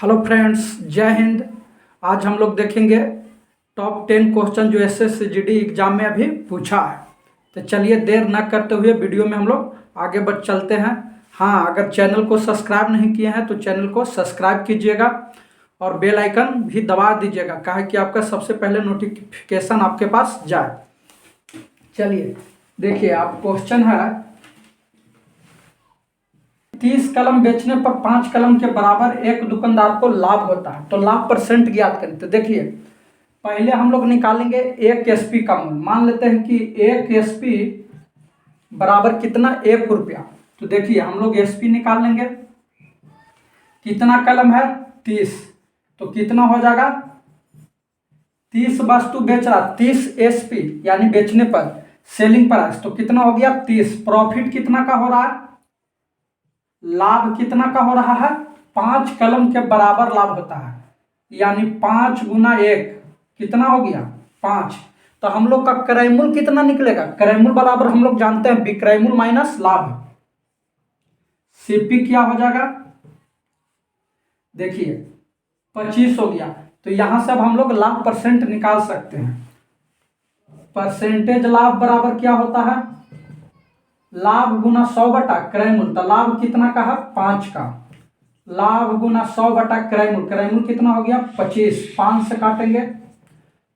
Hello friends, जय हिंद। आज हम लोग देखेंगे टॉप 10 क्वेश्चन जो एसएससी जीडी एग्जाम में अभी पूछा है। तो चलिए देर न करते हुए वीडियो में हम लोग आगे बढ़ चलते हैं। हाँ, अगर चैनल को सब्सक्राइब नहीं किए हैं तो चैनल को सब्सक्राइब कीजिएगा और बेल आइकन भी दबा दीजिएगा, कहा कि आपका सबसे पहले नोटिफिकेशन आपके पास जाए। चलिए देखिए, आप क्वेश्चन है 30 कलम बेचने पर 5 कलम के बराबर एक दुकानदार को लाभ होता है, तो लाभ परसेंट ज्ञात करें। तो देखिए, पहले हम लोग निकालेंगे एक एसपी का मूल्य। मान लेते हैं कि एक एसपी बराबर कितना, 1 रुपया। तो देखिए हम लोग एसपी निकाल लेंगे। कितना कलम है, 30, तो कितना हो जाएगा, 30 वस्तु बेच रहा, 30 एसपी यानी बेचने पर सेलिंग प्राइस, तो कितना हो गया 30। प्रॉफिट कितना का हो रहा है, लाभ कितना का हो रहा है, 5 कलम के बराबर लाभ होता है, यानी 5 गुना 1 कितना हो गया 5। तो हम लोग का क्रय मूल्य कितना निकलेगा, क्रय मूल्य बराबर हम लोग जानते हैं विक्रय मूल्य माइनस लाभ। सीपी क्या हो जाएगा, देखिए 25 हो गया। तो यहां से अब हम लोग लाभ परसेंट निकाल सकते हैं। परसेंटेज लाभ बराबर क्या होता है, लाभ गुना 100 बटा क्रय मूल्य। तो लाभ कितना का है, 5 का, लाभ गुना 100 बटा क्रय मूल्य। क्रय मूल्य कितना हो गया 25, 5 से काटेंगे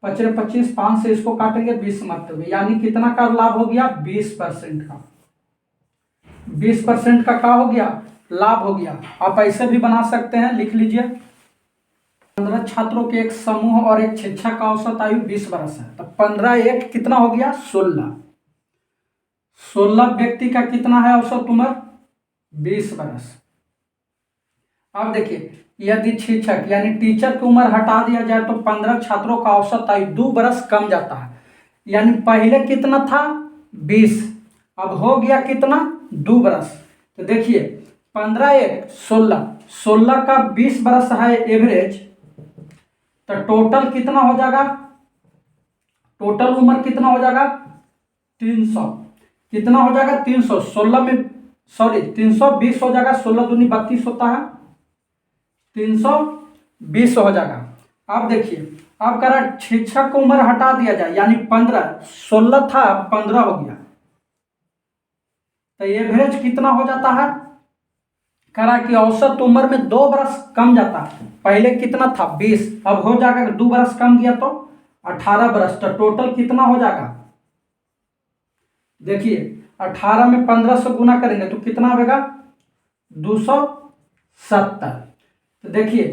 25, 5 से इसको काटेंगे 20 मरतबे, यानी कितना का लाभ हो गया 20% का। 20% का क्या हो गया, लाभ हो गया। आप ऐसे भी बना सकते हैं, लिख लीजिए 15 छात्रों के एक समूह और एक शिक्षक का औसत आयु 20 वर्ष है। तो 15 एक कितना हो गया 16। 16 व्यक्ति का कितना है औसत उम्र, 20 वर्ष। अब देखिए, यदि शिक्षक यानी टीचर की उम्र हटा दिया जाए तो 15 छात्रों का औसत आयु 2 वर्ष कम जाता है। यानी पहले कितना था 20, अब हो गया कितना 2 वर्ष। तो देखिए 15 एक 16, 16 का 20 वर्ष है एवरेज, तो टोटल कितना हो जाएगा, टोटल उम्र कितना हो जाएगा 300। कितना हो जाएगा 300, 16 में 320 हो जाएगा, 16 दूनी 32 होता है, 320 हो जाएगा। अब देखिए, अब कह रहा शिक्षक को उम्र हटा दिया जाए, यानी 15, 16 था 15 हो गया, तो एवरेज कितना हो जाता है, कह रहा कि औसत उम्र में 2 वर्ष कम जाता है। पहले कितना था 20, अब हो जाएगा 2 वर्ष कम गया तो 18 वर्ष। तो टोटल कितना हो जाएगा, देखिए 18 में 15 से गुना करेंगे तो कितना आएगा 270। तो देखिए,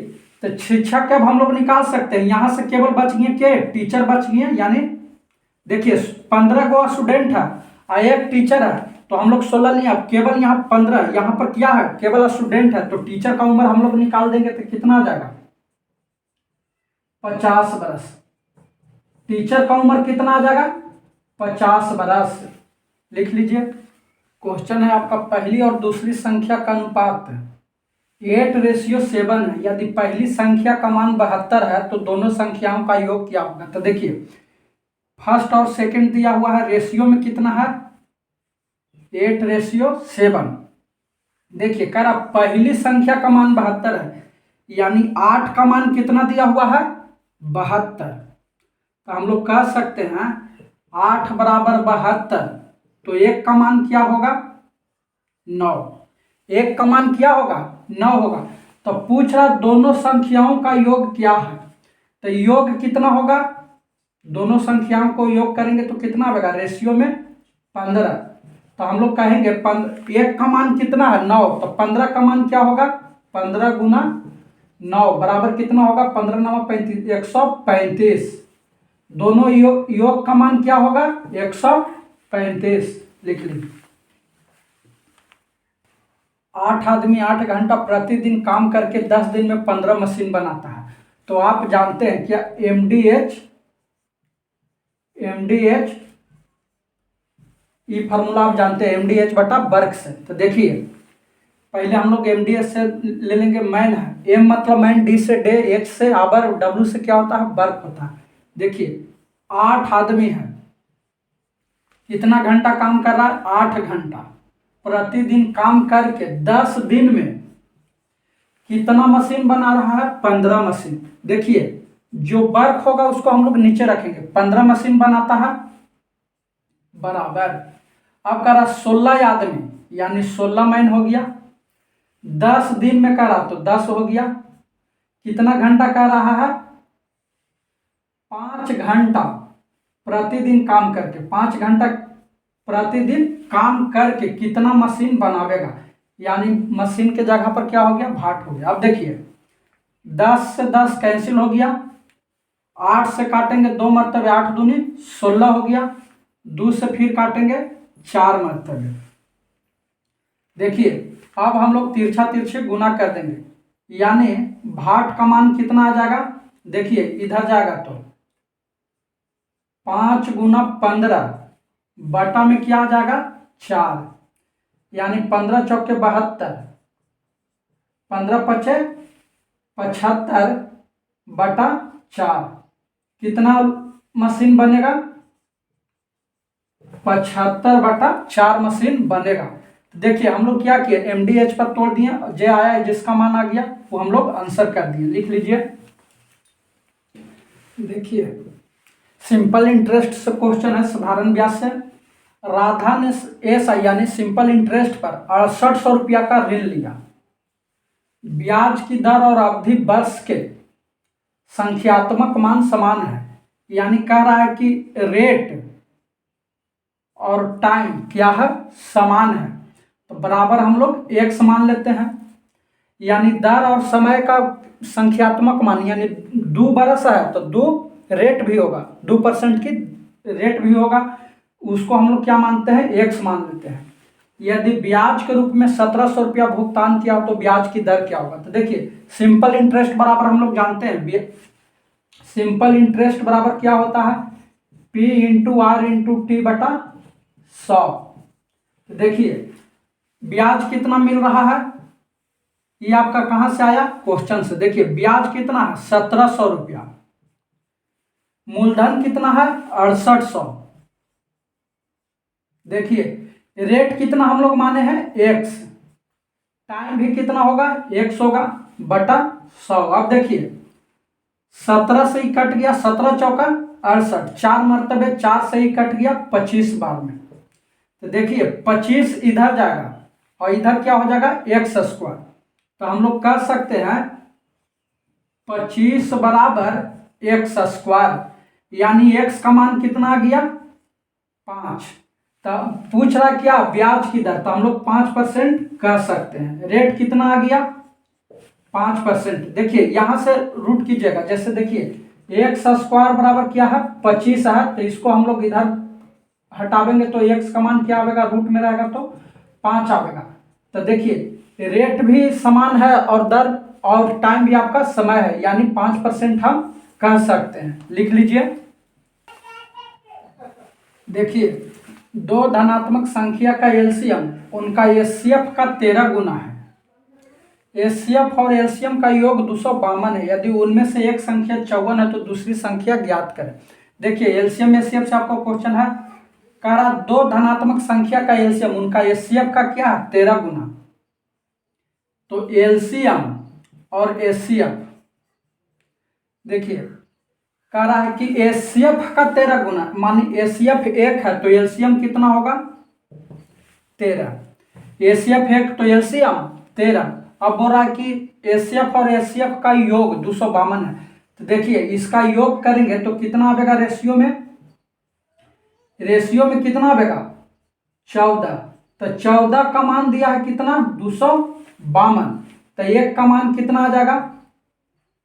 तो शिक्षक के अब हम लोग निकाल सकते हैं, यहां से केवल बच गए के टीचर बच गए, यानी देखिए 15 को स्टूडेंट है और एक टीचर है, तो हम लोग 16 नहीं, अब केवल यहाँ 15, यहाँ पर क्या है केवल स्टूडेंट है, तो टीचर का उम्र हम लोग निकाल देंगे तो कितना आ जाएगा 50 वर्ष। टीचर का उम्र कितना आ जाएगा 50 वर्ष। लिख लीजिए, क्वेश्चन है आपका पहली और दूसरी संख्या का अनुपात 8:7 है। यदि पहली संख्या का मान 72 है तो दोनों संख्याओं का योग क्या होगा। तो देखिए फर्स्ट और सेकंड दिया हुआ है, रेशियो में कितना है 8:7। देखिए कह रहा पहली संख्या का मान 72 है, यानी 8 का मान कितना दिया हुआ है 72। तो हम लोग कह सकते हैं 8 बराबर 72, तो 1 का मान क्या होगा 9, 1 का मान क्या होगा 9 होगा। तो पूछ रहा दोनों संख्याओं का योग क्या है, तो योग कितना होगा, दोनों संख्याओं को योग करेंगे तो कितना आएगा, रेशियो में 15। तो हम लोग कहेंगे 1 का मान कितना है 9, तो 15 का मान क्या होगा 15 गुना 9 बराबर कितना होगा 15 9 35, 135। दोनों योग का मान क्या होगा 135। लिख लीजिए 8 आदमी 8 घंटा प्रतिदिन काम करके 10 दिन में 15 मशीन बनाता है। तो आप जानते हैं क्या एमडीएच ये फार्मूला आप जानते हैं, एमडीएच बटा वर्क से। तो देखिए पहले हम लोग एमडीएच से ले लेंगे, मैन है, एम मतलब मैन, डी से डे, एच से आवर, डब्ल्यू से क्या होता है वर्क होता है। देखिए 8 आदमी है, कितना घंटा काम कर रहा है 8 घंटा, प्रतिदिन काम करके 10 दिन में कितना मशीन बना रहा है? 15 मशीन। देखिए जो वर्क होगा उसको हम लोग नीचे रखेंगे। 15 मशीन बनाता है बराबर, अब करा 16 आदमी यानी 16 मैन हो गया। 10 दिन में करा तो 10 हो गया। कितना घंटा कर रहा है? 5 घंटा प्रतिदिन काम करके, 5 घंटा प्रतिदिन काम करके कितना मशीन बनावेगा, यानी मशीन के जगह पर क्या हो गया? भाट हो गया। अब देखिए 10 से 10 कैंसिल हो गया, 8 से काटेंगे 2 मरतबे, 8 दूनी 16 हो गया। 2 से फिर काटेंगे 4 मरतबे। देखिए अब हम लोग तिरछा तिरछे गुना कर देंगे, यानी भाट का मान कितना आ जाएगा? देखिए इधर जाएगा तो 5 गुना 15 बटा में क्या आ जाएगा? 4, यानी 15 चौके 72, 15 पचे 75 बटा 4, कितना मशीन बनेगा? 75 बटा 4 मशीन बनेगा। तो देखिए हम लोग क्या किए, MDH पर तोड़ दिए, जे आया जिसका मान आ गया वो हम लोग आंसर कर दिए। लिख लीजिए। देखिए सिंपल इंटरेस्ट से क्वेश्चन है, साधारण ब्याज से। राधा ने एसआई यानी सिंपल इंटरेस्ट पर 6800 रुपया का ऋण लिया। ब्याज की दर और अवधि वर्ष के संख्यात्मक मान समान है, यानी कह रहा है कि रेट और टाइम क्या है? समान है। तो बराबर हम लोग एक समान लेते हैं, यानी दर और समय का संख्यात्मक मान, यानी 2 बरस है तो 2 रेट भी होगा, 2% की रेट भी होगा, उसको हम लोग क्या मानते हैं? एक समान लेते हैं। यदि ब्याज के रूप में 1700 रुपया भुगतान किया तो ब्याज की दर क्या होगा? तो देखिए सिंपल इंटरेस्ट बराबर हम लोग जानते हैं, सिंपल इंटरेस्ट बराबर क्या होता है? P into R into T बटा 100। देखिए ब्याज कितना मिल रहा है? ये आपका कहां से आया? क्वेश्चन से। देखिए ब्याज कितना है? 1700 रुपया। मूलधन कितना है? 6800। देखिए रेट कितना हम लोग माने हैं? x। टाइम भी कितना होगा? x होगा बटा 100। अब देखिए 17 से ही कट गया, 17 चौका 68, 4 मरतबे 4 से ही कट गया 25 बार में। तो देखिए 25 इधर जाएगा और इधर क्या हो जाएगा? x square. तो हम लोग कर सकते हैं 25 बराबर x स्क्वायर, यानी x का मान कितना आ गया? 5। तो पूछ रहा क्या? ब्याज की दर, तो हम लोग 5% कर सकते हैं। रेट कितना आ गया? 5%। देखिए यहां से रूट कीजिएगा, जैसे देखिए x स्क्वायर बराबर क्या है? 25 है, तो इसको हम लोग इधर हटावेंगे तो x का मान क्या आएगा? रूट में रहेगा तो 5 आएगा। तो देखिए रेट भी समान है और दर और टाइम भी आपका समय है, यानी 5% हम कह सकते हैं। लिख लीजिए। देखिए 2 धनात्मक संख्या का एलसीएम उनका एचसीएफ का 13 गुना है। एचसीएफ और एलसीएम का योग 252 है। यदि उनमें से एक संख्या 54 है तो दूसरी संख्या ज्ञात करें। देखिए एलसीएम एचसीएफ से आपका क्वेश्चन है, कह रहा 2 धनात्मक संख्या का एलसीएम उनका एचसीएफ का क्या है? 13 गुना। तो एलसीएम और एचसीएफ, देखिए कह रहा है कि एचसीएफ का 13 गुना, मानी एचसीएफ 1 है तो एलसीएम कितना होगा? 13। एचसीएफ 1 तो एलसीएम 13। अब बोल रहा है कि एचसीएफ और एचसीएफ का योग 252 है। तो देखिए इसका योग करेंगे तो कितना आएगा? रेशियो में कितना आएगा? 14। तो 14 का मान दिया है कितना? 252। तो 1 का मान कितना आ जाएगा?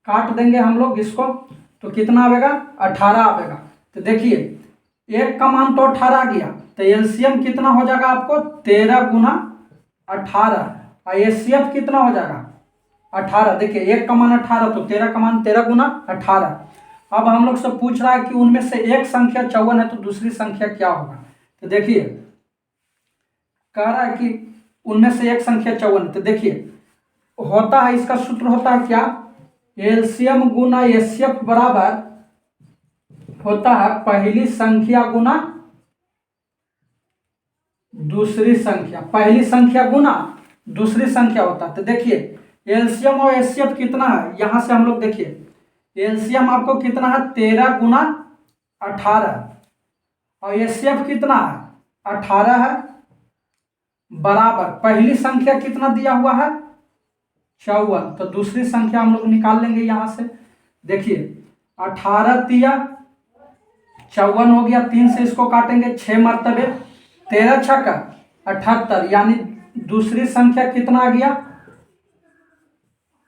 काट देंगे हम लोग इसको, तो कितना आएगा? 18 आएगा। तो देखिए 1 का मान तो 18 आ गया, तो एलसीएम कितना हो जाएगा आपको? 13 गुना 18। और एचसीएफ कितना हो जाएगा? 18। देखिए 1 का मान 18 तो 13 का मान 13 गुना 18। अब हम लोग से पूछ रहा है कि उनमें से एक संख्या 54 है तो दूसरी संख्या क्या होगा? तो देखिए कह रहा है कि उनमें से एक संख्या 54 है, तो देखिए होता है, इसका सूत्र होता है क्या? एलसीएम गुना एचसीएफ बराबर होता है पहली संख्या गुना दूसरी संख्या, पहली संख्या गुना दूसरी संख्या होता है। तो देखिए एलसीएम और एचसीएफ कितना है, यहाँ से हम लोग देखिए एलसीएम आपको कितना है 13 गुना 18 और एचसीएफ कितना है 18 है, बराबर पहली संख्या कितना दिया हुआ है 54, तो दूसरी संख्या हम लोग निकाल लेंगे यहाँ से। देखिए 18 तिया 54 हो गया, 3 से इसको काटेंगे 6 मरतबे, 13 छक्का 78, यानी दूसरी संख्या कितना आ गया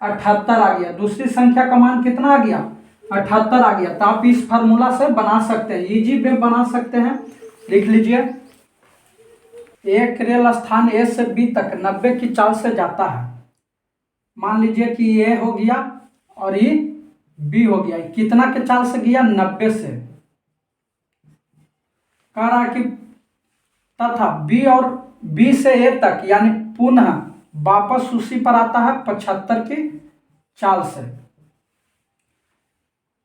78 आ गया। दूसरी संख्या का मान कितना आ गया 78 आ गया। तो आप इस फार्मूला से बना सकते हैं, इजी में बना सकते हैं। लिख लीजिए, एक रेल स्थान ए से बी तक 90 की चाल से जाता है। मान लीजिए कि ए हो गया और ये बी हो गया, कितना के चाल से गया 90 से। कह रहा कि तथा बी और बी से ए तक यानी पुनः वापस उसी पर आता है 75 की चाल से,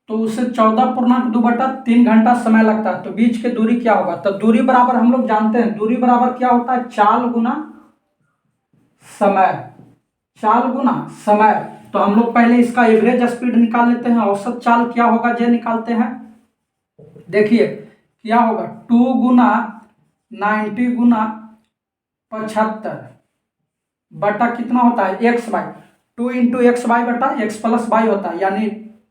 तो उसे 14.2/3 घंटा समय लगता है। तो बीच की दूरी क्या होगा, तो दूरी बराबर हम लोग जानते हैं, दूरी बराबर क्या होता है चाल गुना समय, चाल गुना समय। तो हम लोग पहले इसका एवरेज स्पीड निकाल लेते हैं, औसत चाल क्या होगा ये निकालते हैं। देखिए क्या होगा 2 गुना 90 गुना 75 बटा कितना होता है x by, 2 into x by बटा एक्स प्लस बाई होता है, यानी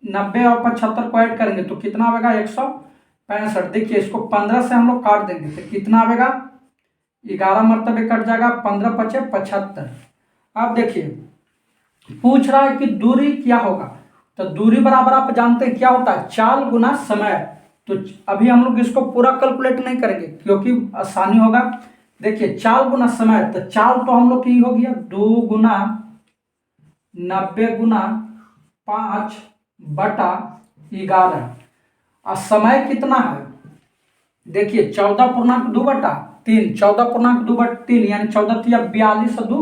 90 और 75 को ऐड करेंगे तो कितना आएगा 165। देखिए इसको 15 से हम लोग काट देंगे तो कितना आएगा 11 मरतबे कट जाएगा, 15 पचे 75। अब देखिए पूछ रहा है कि दूरी क्या होगा, तो दूरी बराबर आप जानते हैं क्या होता है चाल गुना समय। तो अभी हम लोग इसको पूरा कैलकुलेट नहीं करेंगे क्योंकि आसानी होगा। देखिए चाल गुना समय, तो चाल तो हम लोग की हो गया 2 गुना 90 गुना 5 बटा 11 और समय कितना है देखिए 14.2/3, 14.2/3 यानी 14 42 और 2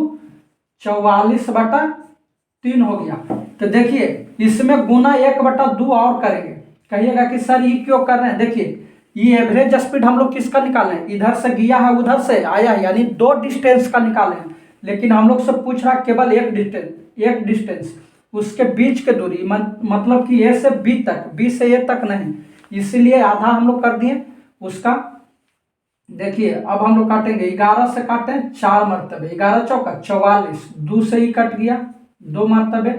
44/3 हो गया। तो देखिए इसमें गुना 1/2 और करेंगे। कहिएगा कि सर ये क्यों कर रहे हैं, देखिए ये एवरेज स्पीड हम लोग किसका निकाले हैं, इधर से गया है उधर से आया है, यानी 2 डिस्टेंस का निकाले हैं, लेकिन हम लोग से पूछ रहा है केवल एक डिस्टेंस उसके बीच के दूरी, मतलब कि ए से बी तक, बी से ए तक नहीं, इसीलिए आधा हम लोग कर दिए उसका। देखिए अब हम लोग काटेंगे, 11 से काटे 4 मरतबे, 11 चौका 44, 2 से ही कट गया 2 मरतबे,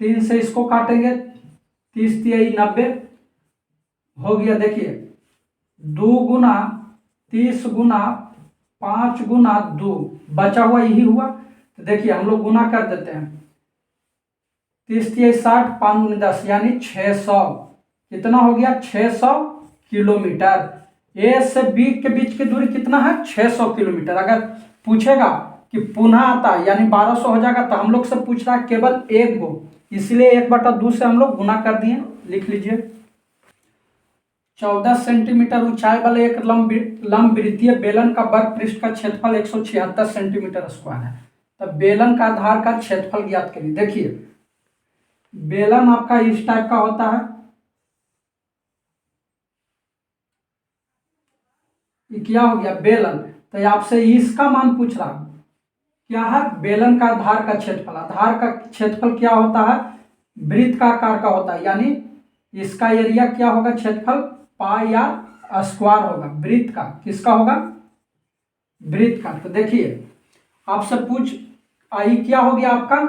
3 से इसको काटेंगे 30 3 90 हो गया। देखिए 2 गुना 30 गुना 5 गुना 2 बचा हुआ यही हुआ। तो देखिए हम लोग गुना कर देते हैं, 30 3 60 5 गुना 10 यानी 600, कितना हो गया 600 किलोमीटर। ए से बी के बीच की दूरी कितना है 600 किलोमीटर। अगर पूछेगा कि पुनः आता है यानी 1200 हो जाएगा, तो हम लोग से पूछ रहा है केवल एक गो, इसलिए 1/2 से हम लोग गुना कर दिए। लिख लीजिए 14 सेंटीमीटर ऊंचाई वाले एक लंब वृत्तीय बेलन का वर्ग पृष्ठ का क्षेत्रफल 176 सेंटीमीटर स्क्वायर है। तब बेलन का आधार का क्षेत्रफल ज्ञात करिए। देखिए बेलन आपका इस टाइप का होता है, ये क्या हो गया बेलन, तो आपसे इसका मान पूछ रहा क्या है बेलन का आधार का क्षेत्रफल। आधार का क्षेत्रफल क्या होता है वृत्त का आकार का होता है, यानी इसका एरिया क्या होगा क्षेत्रफल पाई या स्क्वायर होगा, वृत्त का किसका होगा वृत्त का। तो देखिए आपसे पूछ आई क्या हो गया आपका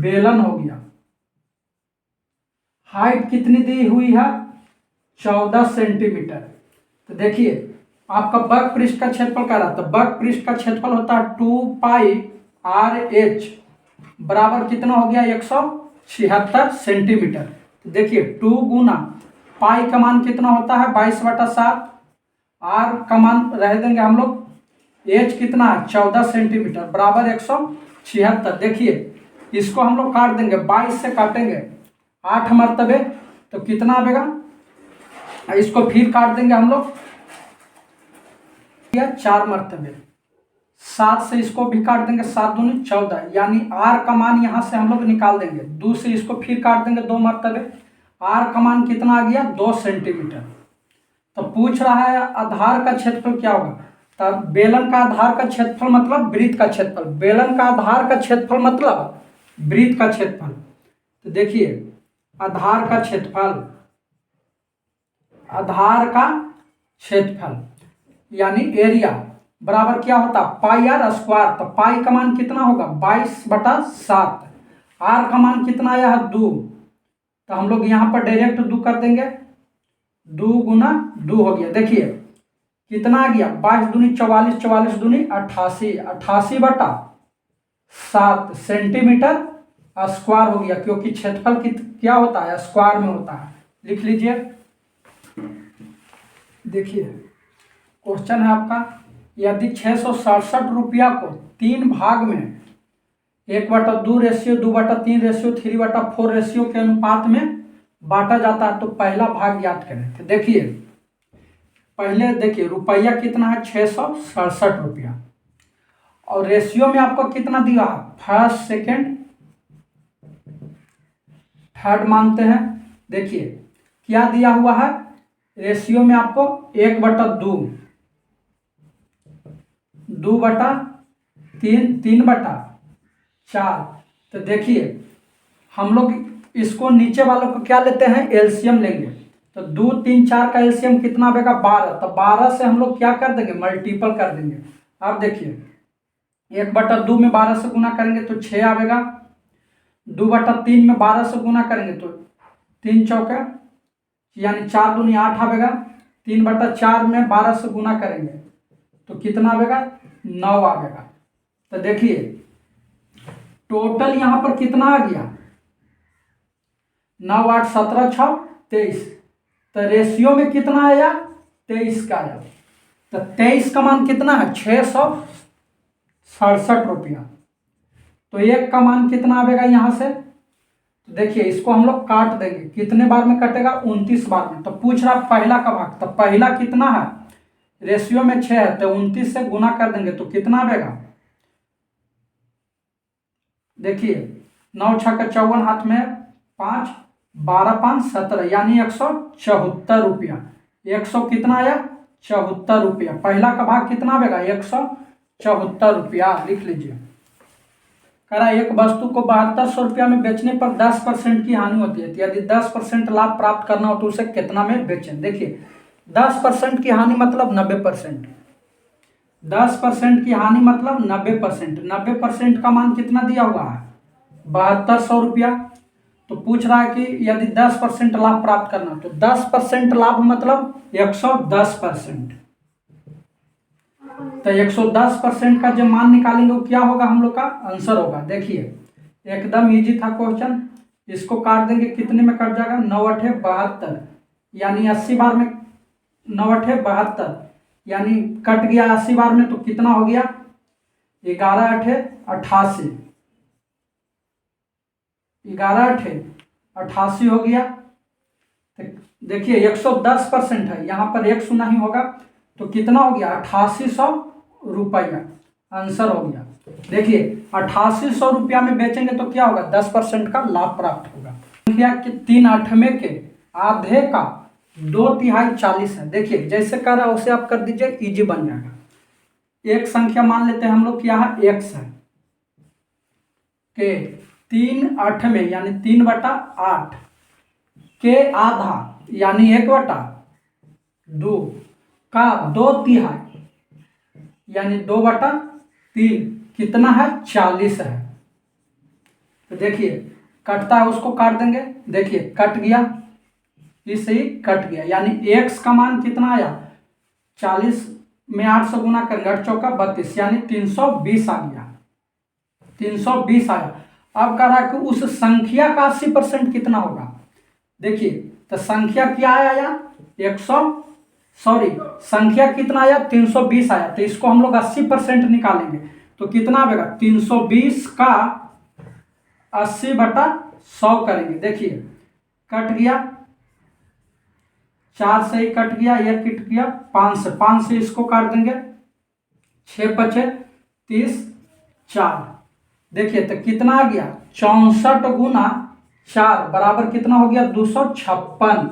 बेलन हो गया, हाइट कितनी दी हुई है 14 सेंटीमीटर। तो देखिए आपका वर्ग पृष्ठ का क्षेत्रफल क्या रहा, तो वर्ग पृष्ठ का क्षेत्रफल होता है 2 पाई RH बराबर कितना हो गया 176 सेंटीमीटर। तो देखिए 2 गुना पाई का मान कितना होता है 22/7, आर का मान रह देंगे हम लोग, H कितना है 14 सेंटीमीटर बराबर 176। देखिए इसको हम लोग काट देंगे, 22 से काटेंगे 8 मरतबे तो कितना आएगा, इसको फिर काट देंगे हम लोग 4 मरतबे, 7 से इसको भी काट देंगे 7 दूनी 14, यानी आर का मान यहाँ से हम लोग निकाल देंगे, 2 से इसको फिर काट देंगे 2 मरतबे, आर का मान कितना आ गया 2 सेंटीमीटर। तो पूछ रहा है आधार का क्षेत्रफल क्या होगा, तो बेलन का आधार का क्षेत्रफल मतलब वृत्त का क्षेत्रफल, बेलन का आधार का क्षेत्रफल मतलब वृत्त का क्षेत्रफल। तो देखिए आधार का क्षेत्रफल, आधार का क्षेत्रफल यानी एरिया बराबर क्या होता है पाई आर स्क्वायर। तो पाई का मान कितना होगा 22/7। आर का मान कितना आया है 2। तो हम लोग यहाँ पर डायरेक्ट 2 कर देंगे, 2 गुना 2 हो गया। देखिए कितना आ गया 22 दूनी 44, 44 दूनी 88, 88/7 सेंटीमीटर स्क्वायर हो गया, क्योंकि क्षेत्रफल क्या होता है स्क्वायर में होता है। लिख लीजिए। देखिए क्वेश्चन है आपका, यदि 667 रुपया को 3 भाग में 1/2 रेशियो 2/3 रेशियो 3/4 रेशियो के अनुपात में बांटा जाता है तो पहला भाग याद करें। तो देखिए पहले देखिए रुपया कितना है 667 रुपया, और रेशियो में आपको कितना दिया है फर्स्ट सेकंड थर्ड मानते हैं। देखिए क्या दिया हुआ है रेशियो में आपको 1/2, 2/3, 3/4। तो देखिए हम लोग इसको नीचे वालों को क्या लेते हैं एलसीएम लेंगे। तो 2, 3, 4 का एलसीएम कितना आएगा 12। तो 12 से हम लोग क्या कर देंगे मल्टीपल कर देंगे। अब देखिए 1/2 में 12 से गुना करेंगे तो 6 आएगा, 2/3 में 12 से गुना करेंगे तो 3 चौका यानी 4 दूनी 8 आएगा, 3/4 में 12 से गुना करेंगे तो कितना आएगा 9 आएगा। तो देखिए टोटल यहाँ पर कितना आ गया 9, 8, 17, 6, 23। तो रेशियो में कितना आया 23 का आया। तो 23 का मान कितना है 667 रुपया। तो 1 का मान कितना आएगा यहाँ से। तो देखिए इसको हम लोग काट देंगे, कितने बार में कटेगा 29 बार में। तो पूछ रहा पहला का भाग, तो पहला कितना है रेशियो में 6 है तो 29 से गुना कर देंगे तो कितना आएगा। देखिए 9 6 का 54 हाथ में 5, 12 5 17 यानी 174 रुपया। 100 कितना आया 74 रुपया। पहला का भाग कितना आएगा 174 रुपया। लिख लीजिए। करा एक वस्तु को 7200 रुपया में बेचने पर 10% की हानि होती है, तो यदि 10% लाभ प्राप्त करना हो तो उसे कितना में बेचें। देखिए 10% की हानि मतलब 90%, 10% की हानि मतलब 90%। 90% का मान कितना दिया हुआ है 7200 रुपया। तो पूछ रहा है कि यदि 10% लाभ प्राप्त करना, तो 10% लाभ मतलब 110%। तो 110% का जो मान निकालेंगे वो क्या होगा हम लोग का आंसर होगा। देखिए एकदम इजी था क्वेश्चन। इसको काट देंगे कितने में कट जाएगा 9 8 72 यानी 80 बार में 9 8 72 यानी कट गया 80 बार में तो कितना हो गया 11 8 88, 11 8 88 हो गया। तो देखिए 110% है, यहाँ पर 100 नहीं होगा तो कितना हो गया 8800 रुपया आंसर हो गया। देखिए 8800 रुपया में बेचेंगे तो क्या होगा 10% का लाभ प्राप्त होगा। संख्या के 3/8 के आधे का 2/3 40 है। देखिए जैसे कर रहा है उसे आप कर दीजिए, इजी बन जाएगा। एक संख्या मान लेते हैं हम लोग क्या है x है के 3/8 यानी 3/8 के आधा यानी 1/2 का 2/3 यानी 2/3 कितना है 40 है। तो देखिए कटता है उसको काट देंगे। देखिए कट गया, इससे ही कट गया यानी x का मान कितना आया 40 में 8 से गुना करेंगे 8 चौका 32 यानी 320 आ गया, 320 आया। अब कह रहा है कि उस संख्या का 80% कितना होगा। देखिए तो संख्या क्या आया 100 कितना आया 320 आया। तो इसको हम लोग 80% निकालेंगे तो कितना आएगा 320 का 80/100 करेंगे। देखिए कट गया 4 से ही कट गया, यह कट गया 5 से इसको काट देंगे 6 5 30 4। देखिए तो कितना आ गया 64 गुना 4 बराबर कितना हो गया 256।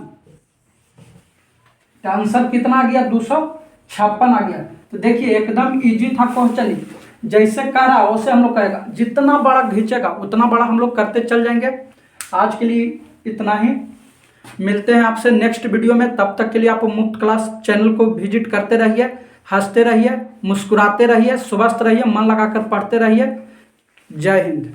आंसर कितना आ गया 256 आ गया। तो देखिए एकदम इजी था क्वेश्चन। जैसे कह रहा है वैसे हम लोग कहेगा, जितना बड़ा खींचेगा उतना बड़ा हम लोग करते चल जाएंगे। आज के लिए इतना ही, मिलते हैं आपसे नेक्स्ट वीडियो में। तब तक के लिए आप मुफ्त क्लास चैनल को विजिट करते रहिए, हंसते रहिए, मुस्कुराते रहिए, स्वस्थ रहिए, मन लगाकर पढ़ते रहिए। जय हिंद।